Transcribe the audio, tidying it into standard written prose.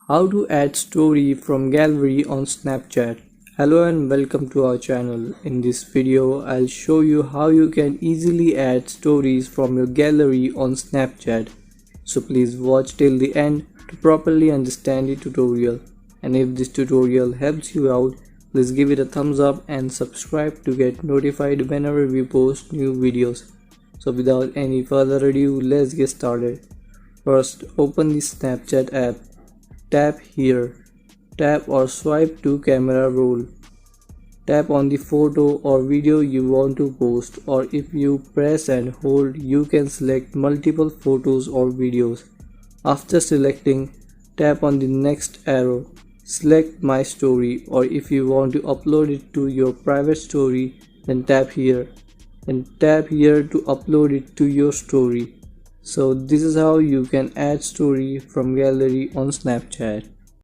How to add story from gallery on Snapchat. Hello and welcome to our channel. In this video, I'll show you how you can easily add stories from your gallery on Snapchat. So please watch till the end to properly understand the tutorial. And if this tutorial helps you out, please give it a thumbs up and subscribe to get notified whenever we post new videos. So without any further ado, let's get started. First, open the Snapchat app. Tap here. Tap or swipe to camera roll. Tap on the photo or video you want to post, or if you press and hold, you can select multiple photos or videos. After selecting, tap on the next arrow. Select my story, or if you want to upload it to your private story, then tap here. And tap here to upload it to your story. So this is how you can add story from gallery on Snapchat.